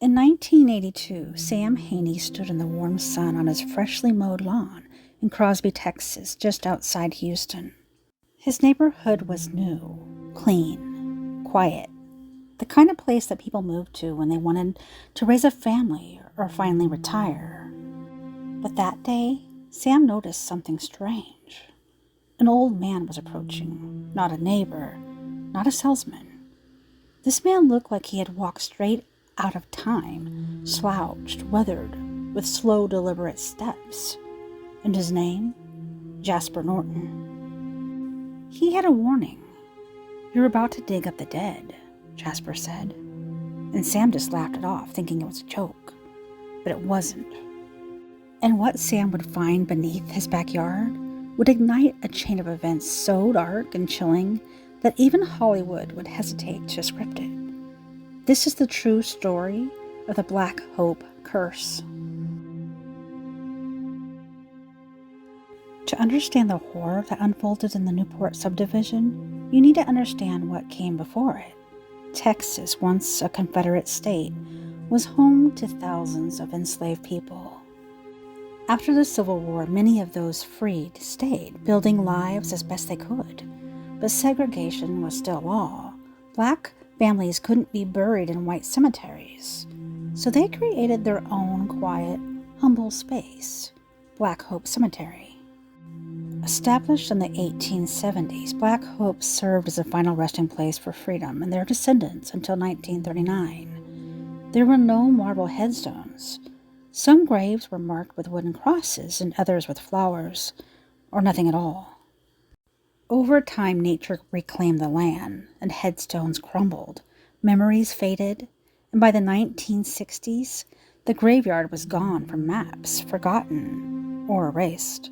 In 1982, Sam Haney stood in the warm sun on his freshly mowed lawn in Crosby, Texas, just outside Houston. His neighborhood was new, clean, quiet, the kind of place that people moved to when they wanted to raise a family or finally retire. But that day, Sam noticed something strange. An old man was approaching, not a neighbor, not a salesman. This man looked like he had walked straight out of time, slouched, weathered, with slow, deliberate steps. And his name? Jasper Norton. He had a warning. "You're about to dig up the dead," Jasper said. And Sam just laughed it off, thinking it was a joke. But it wasn't. And what Sam would find beneath his backyard would ignite a chain of events so dark and chilling that even Hollywood would hesitate to script it. This is the true story of the Black Hope curse. To understand the horror that unfolded in the Newport subdivision, you need to understand what came before it. Texas, once a Confederate state, was home to thousands of enslaved people. After the Civil War, many of those freed stayed, building lives as best they could. But segregation was still law. Black families couldn't be buried in white cemeteries. So they created their own quiet, humble space, Black Hope Cemetery. Established in the 1870s, Black Hope served as a final resting place for freedom and their descendants until 1939. There were no marble headstones. Some graves were marked with wooden crosses and others with flowers, or nothing at all. Over time, nature reclaimed the land, and headstones crumbled, memories faded, and by the 1960s, the graveyard was gone from maps, forgotten, or erased.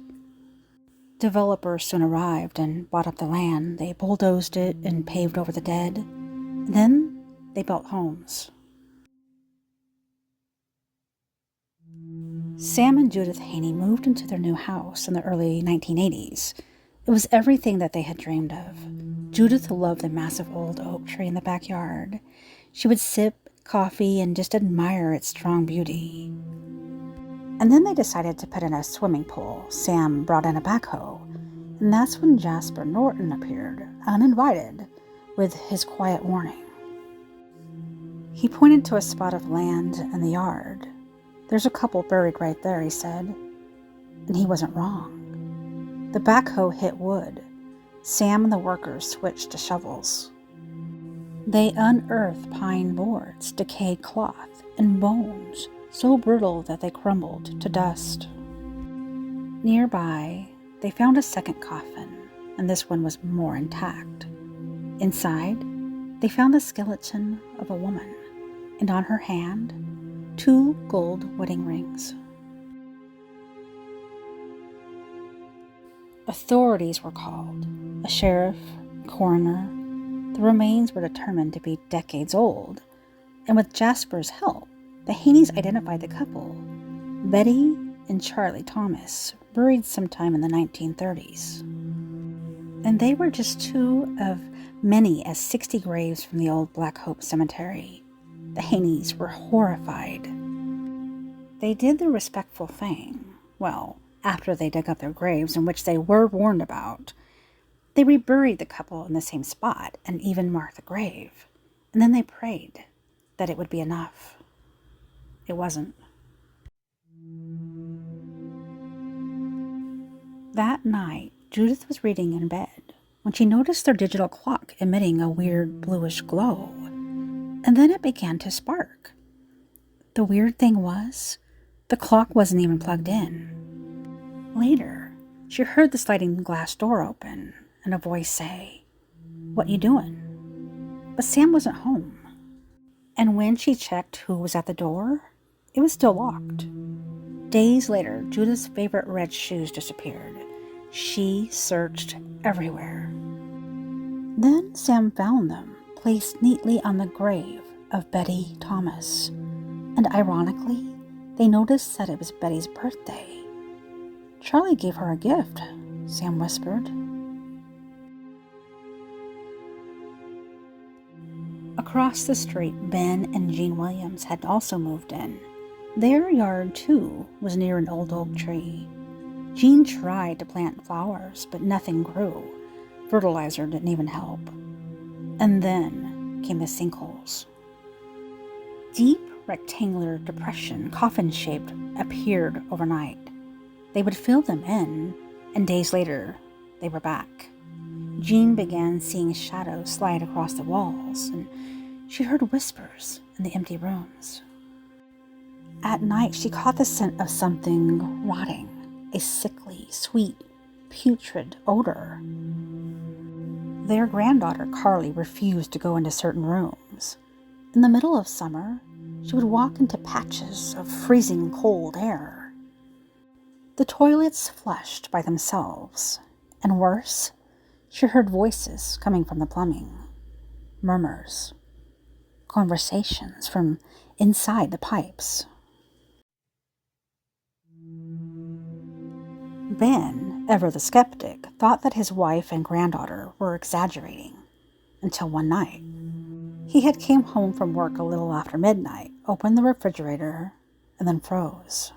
Developers soon arrived and bought up the land. They bulldozed it and paved over the dead. Then they built homes. Sam and Judith Haney moved into their new house in the early 1980s. It was everything that they had dreamed of. Judith loved the massive old oak tree in the backyard. She would sip coffee and just admire its strong beauty. And then they decided to put in a swimming pool. Sam brought in a backhoe. And that's when Jasper Norton appeared, uninvited, with his quiet warning. He pointed to a spot of land in the yard. "There's a couple buried right there," he said. And he wasn't wrong. The backhoe hit wood. Sam and the workers switched to shovels. They unearthed pine boards, decayed cloth, and bones, so brittle that they crumbled to dust. Nearby, they found a second coffin, and this one was more intact. Inside, they found the skeleton of a woman, and on her hand, 2 gold wedding rings. Authorities were called, a sheriff, coroner. The remains were determined to be decades old, and with Jasper's help, the Haneys identified the couple, Betty and Charlie Thomas, buried sometime in the 1930s. And they were just 2 of many as 60 graves from the old Black Hope Cemetery. The Haneys were horrified. They did the respectful thing. Well, after they dug up their graves, in which they were warned about, they reburied the couple in the same spot and even marked the grave. And then they prayed that it would be enough. It wasn't. That night, Judith was reading in bed when she noticed their digital clock emitting a weird bluish glow. And then it began to spark. The weird thing was, the clock wasn't even plugged in. Later, she heard the sliding glass door open and a voice say, "What you doing?" But Sam wasn't home. And when she checked who was at the door, it was still locked. Days later, Judith's favorite red shoes disappeared. She searched everywhere. Then Sam found them, placed neatly on the grave of Betty Thomas. And ironically, they noticed that it was Betty's birthday. "Charlie gave her a gift," Sam whispered. Across the street, Ben and Jean Williams had also moved in. Their yard, too, was near an old oak tree. Jean tried to plant flowers, but nothing grew. Fertilizer didn't even help. And then came the sinkholes. Deep rectangular depression, coffin-shaped, appeared overnight. They would fill them in, and days later, they were back. Jean began seeing shadows slide across the walls, and she heard whispers in the empty rooms. At night, she caught the scent of something rotting, a sickly, sweet, putrid odor. Their granddaughter, Carly, refused to go into certain rooms. In the middle of summer, she would walk into patches of freezing cold air. The toilets flushed by themselves, and worse, she heard voices coming from the plumbing, murmurs, conversations from inside the pipes. Ben, ever the skeptic, thought that his wife and granddaughter were exaggerating, until one night. He had came home from work a little after midnight, opened the refrigerator, and then froze.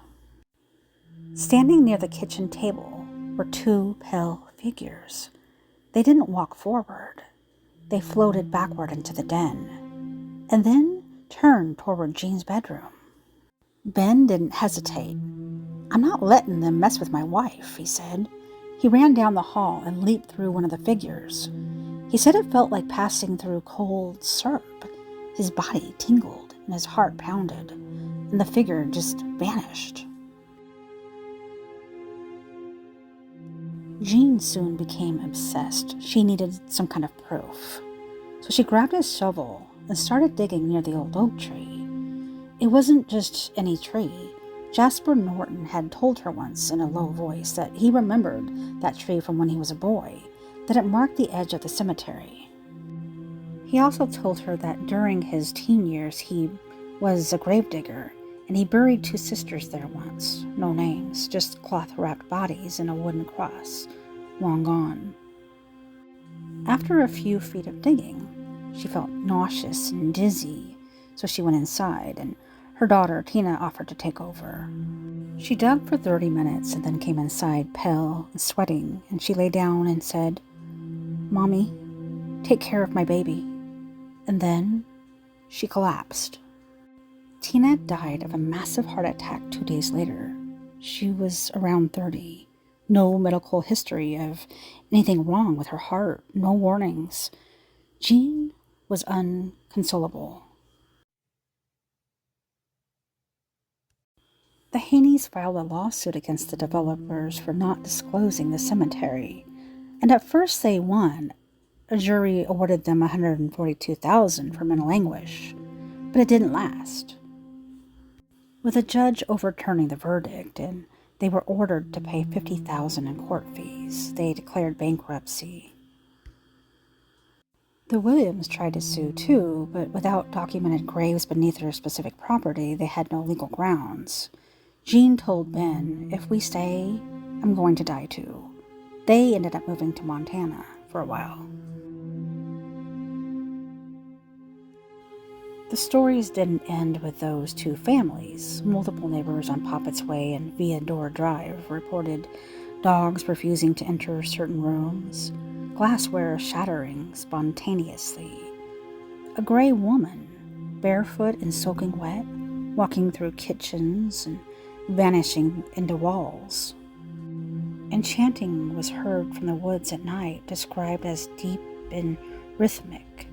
Standing near the kitchen table were two pale figures. They didn't walk forward. They floated backward into the den, and then turned toward Jean's bedroom. Ben didn't hesitate. "I'm not letting them mess with my wife," he said. He ran down the hall and leaped through one of the figures. He said it felt like passing through cold syrup. His body tingled and his heart pounded, and the figure just vanished. Jean soon became obsessed. She needed some kind of proof. So she grabbed a shovel and started digging near the old oak tree. It wasn't just any tree. Jasper Norton had told her once in a low voice that he remembered that tree from when he was a boy, that it marked the edge of the cemetery. He also told her that during his teen years he was a gravedigger, and he buried two sisters there once. No names, just cloth-wrapped bodies and a wooden cross, long gone. After a few feet of digging, she felt nauseous and dizzy, so she went inside, and her daughter, Tina, offered to take over. She dug for 30 minutes and then came inside, pale and sweating, and she lay down and said, "Mommy, take care of my baby." And then she collapsed. Tina died of a massive heart attack 2 days later. She was around 30. No medical history of anything wrong with her heart, no warnings. Jean was inconsolable. The Haneys filed a lawsuit against the developers for not disclosing the cemetery, and at first they won. A jury awarded them $142,000 for mental anguish, but it didn't last. With a judge overturning the verdict, and they were ordered to pay $50,000 in court fees, they declared bankruptcy. The Williams tried to sue too, but without documented graves beneath their specific property, they had no legal grounds. Jean told Ben, "If we stay, I'm going to die too." They ended up moving to Montana for a while. The stories didn't end with those two families. Multiple neighbors on Poppet's Way and Via Dora Drive reported dogs refusing to enter certain rooms, glassware shattering spontaneously, a gray woman, barefoot and soaking wet, walking through kitchens and vanishing into walls. And chanting was heard from the woods at night, described as deep and rhythmic.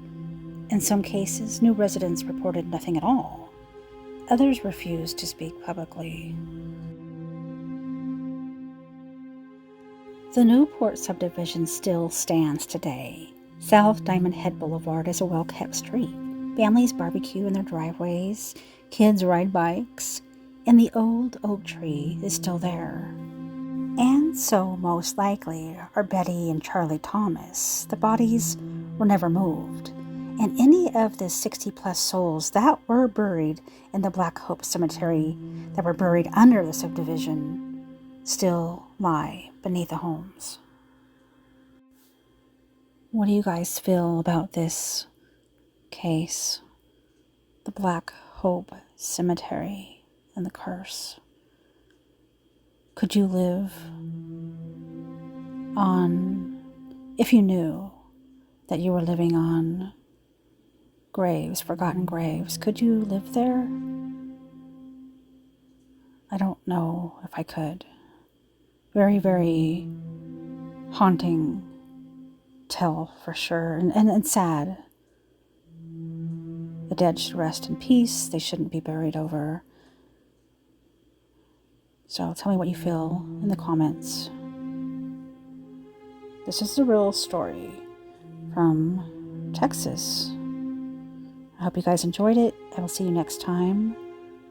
In some cases, new residents reported nothing at all. Others refused to speak publicly. The Newport subdivision still stands today. South Diamond Head Boulevard is a well-kept street. Families barbecue in their driveways, kids ride bikes, and the old oak tree is still there. And so, most likely, are Betty and Charlie Thomas. The bodies were never moved, and any of the 60-plus souls that were buried in the Black Hope Cemetery, that were buried under the subdivision, still lie beneath the homes. What do you guys feel about this case, the Black Hope Cemetery and the curse. Could you live on, if you knew that you were living on graves, forgotten graves, could you live there? I don't know if I could. Very, very haunting tale for sure, and sad. The dead should rest in peace. They shouldn't be buried over. So tell me what you feel in the comments. This is the real story from Texas. I hope you guys enjoyed it. I will see you next time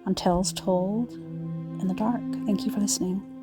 on Tales Told in the Dark. Thank you for listening.